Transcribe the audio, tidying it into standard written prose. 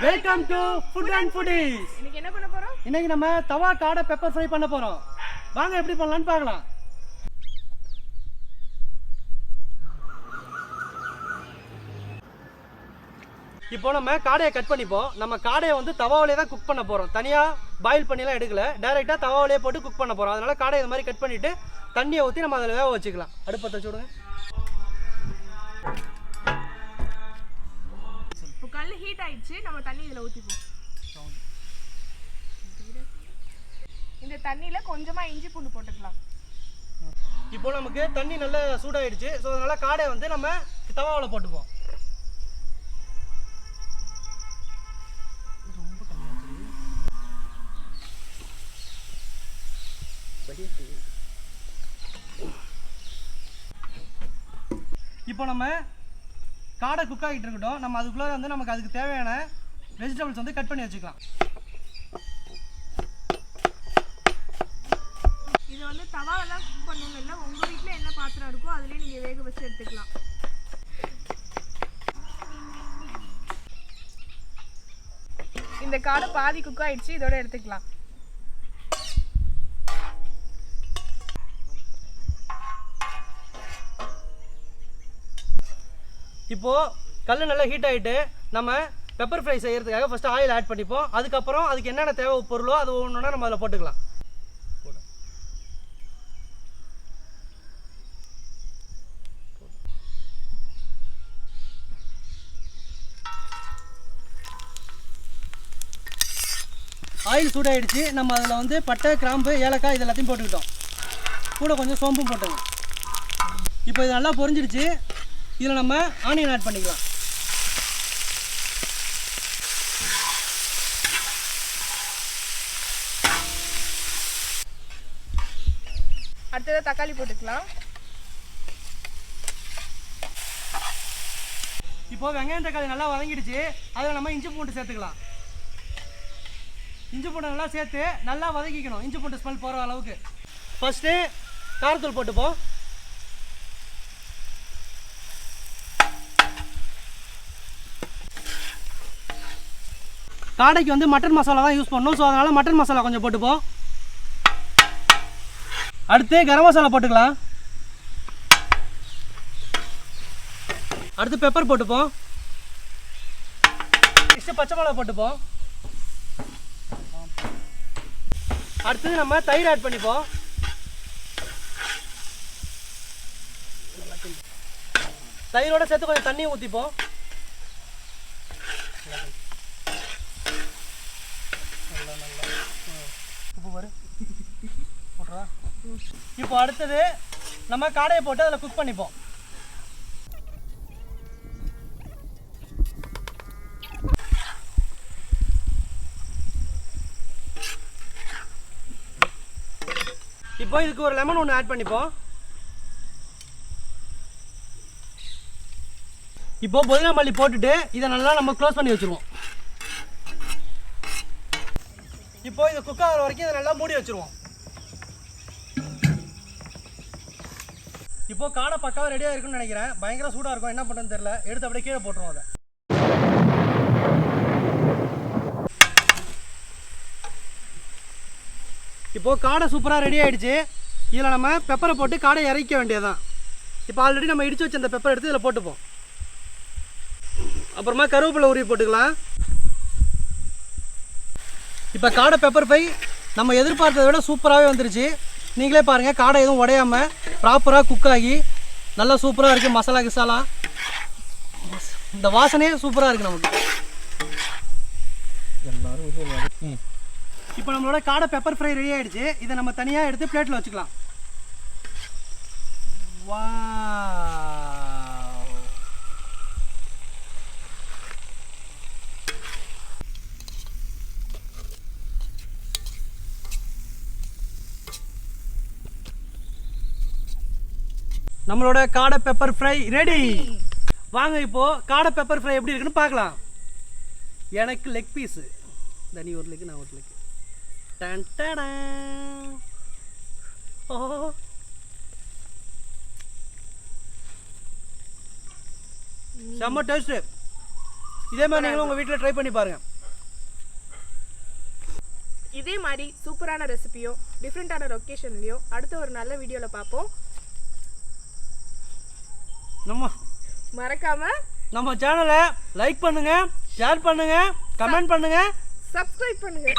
Welcome to food and foodies. இன்னைக்கு என்ன பண்ண போறோம்? இன்னைக்கு நம்ம தவா காடை பெப்பர் ஃப்ரை பண்ண போறோம். வாங்க எப்படி பண்ணலாம்னு பார்க்கலாம். இப்போ நம்ம காடையை கட் பண்ணிப்போம். நம்ம காடையை வந்து தவாவிலே தான் குக் பண்ண போறோம். தனியா பாயில் பண்ணிலாம் எடுக்கல, டைரக்டா தவாவிலே போட்டு குக் பண்ண போறோம். அதனால காடையை இந்த மாதிரி கட் பண்ணிட்டு தண்ணியை ஊற்றி நம்ம அதில் வேக வச்சுக்கலாம். அடுப்பை வச்சு விடுங்க. இப்போ கல் ஹீட் ஆயிடுச்சு, நம்ம தண்ணி இதில் ஊற்றிப்போம். இந்த தண்ணியில் கொஞ்சமாக இஞ்சி பூண்டு போட்டுக்கலாம். இப்போ நமக்கு தண்ணி நல்லா சூடாயிடுச்சு. ஸோ அதனால காடையை வந்து நம்ம தவாவில் போட்டுப்போம். இப்போ நம்ம காடை குக் ஆகிட்டு இருக்கட்டும். நம்ம அதுக்குள்ளே வந்து நமக்கு அதுக்கு தேவையான வெஜிடபிள்ஸ் வந்து கட் பண்ணி வச்சுக்கலாம். இதை வந்து தவாவெல்லாம் குக் பண்ணுங்க, இல்லை உங்கள் வீட்டில் என்ன பாத்திரம் இருக்கோ அதுலேயே நீங்கள் வேக வச்சு எடுத்துக்கலாம். இந்த காடை பாதி குக் ஆயிடுச்சு, இதோட எடுத்துக்கலாம். இப்போது கல் நல்லா ஹீட் ஆகிட்டு நம்ம பெப்பர் ஃப்ரை செய்கிறதுக்காக ஃபஸ்ட்டு ஆயில் ஆட் பண்ணிப்போம். அதுக்கப்புறம் அதுக்கு என்னென்ன தேவை பொருளோ அது ஒன்றுனா நம்ம அதில் போட்டுக்கலாம். ஆயில் சூடாகிடுச்சு. நம்ம அதில் வந்து பட்டை, கிராம்பு, ஏலக்காய் இது எல்லாத்தையும் போட்டுக்கிட்டோம். கூட கொஞ்சம் சோம்பும் போட்டுங்க. இப்போ இது நல்லா பொரிஞ்சிடுச்சு. இதில் நம்ம ஆனியன் ஆட் பண்ணிக்கலாம். அடுத்தது தக்காளி போட்டுக்கலாம். இப்போ வெங்காயம் தக்காளி நல்லா வதங்கிடுச்சு. அதில் நம்ம இஞ்சி பூண்டு சேர்த்துக்கலாம். இஞ்சி பூண்டு நல்லா சேர்த்து நல்லா வதக்கிக்கணும், இஞ்சி பூண்டு ஸ்மெல் போகிற அளவுக்கு. ஃபஸ்ட்டு காரத்தூள் போட்டுப்போம். காடைக்கு வந்து மட்டன் மசாலா தான் யூஸ் பண்ணணும். ஸோ அதனால் மட்டன் மசாலா கொஞ்சம் போட்டுப்போம். அடுத்து கரம் மசாலா போட்டுக்கலாம். அடுத்து பெப்பர் போட்டுப்போம். நெக்ஸ்ட்டு பச்சை மிளகா போட்டுப்போம். அடுத்தது நம்ம தயிர் ஆட் பண்ணிப்போம். தயிரோட சேர்த்து கொஞ்சம் தண்ணியை ஊற்றிப்போம். இப்போ அடுத்தது நம்ம காடையை போட்டு அதில் குக் பண்ணிப்போம். இப்போ இதுக்கு ஒரு லெமன் ஒன்று ஆட் பண்ணிப்போம். இப்போ புதினா மல்லி போட்டுட்டு இதை நல்லா நம்ம க்ளோஸ் பண்ணி வச்சுருவோம். இப்போ இது குக் ஆகிற வரைக்கும் இதை நல்லா மூடி வச்சுருவோம். இப்போ காடை பக்காவாக ரெடியாக இருக்குன்னு நினைக்கிறேன். பயங்கர சூடாக இருக்கும், என்ன பண்ணுறதுன்னு தெரியல. எடுத்து அப்படியே கீழே போட்டுருவோம். அதை இப்போது காடை சூப்பராக ரெடி ஆகிடுச்சு. இதில் நம்ம பெப்பரை போட்டு காடை இறக்க வேண்டியதுதான். இப்போ ஆல்ரெடி நம்ம இடித்து வச்ச அந்த பெப்பர் எடுத்து இதில் போட்டுப்போம். அப்புறமா கருவேப்பிலை உருவி போட்டுக்கலாம். இப்போ காடை பெப்பர் ஃப்ரை நம்ம எதிர்பார்த்ததை விட சூப்பராகவே வந்துருச்சு. நீங்களே பாருங்கள், காடை எதுவும் உடையாமல் ப்ராப்பராக குக் ஆகி நல்லா சூப்பராக இருக்குது. மசாலா கிசாலா இந்த வாசனையே சூப்பராக இருக்குது நமக்கு. எல்லாரும் இப்போ நம்மளோட காடை பெப்பர் ஃப்ரை ரெடி ஆகிடுச்சு. இதை நம்ம தனியாக எடுத்து பிளேட்டில் வச்சுக்கலாம். நம்மளோட காடை பெப்பர் ஃப்ரை ரெடி. வாங்க இப்போது காடை பெப்பர் ஃப்ரை எப்படி இருக்குன்னு பார்க்கலாம். எனக்கு லெக் பீஸு, தனி ஒரு லெக், நான் ஒரு லெக். Done done. ஓ செம்ம டேஸ்ட்டு. இதே மாதிரி நீங்களும் உங்கள் வீட்டில் ட்ரை பண்ணி பாருங்கள். இதே மாதிரி சூப்பரான ரெசிபியோ டிஃப்ரெண்ட்டான லொக்கேஷன்லையோ அடுத்த ஒரு நல்ல வீடியோவில் பார்ப்போம். மறக்காம நம்ம சேனலை லைக் பண்ணுங்க, ஷேர் பண்ணுங்க, கமெண்ட் பண்ணுங்க, சப்ஸ்கிரைப் பண்ணுங்க.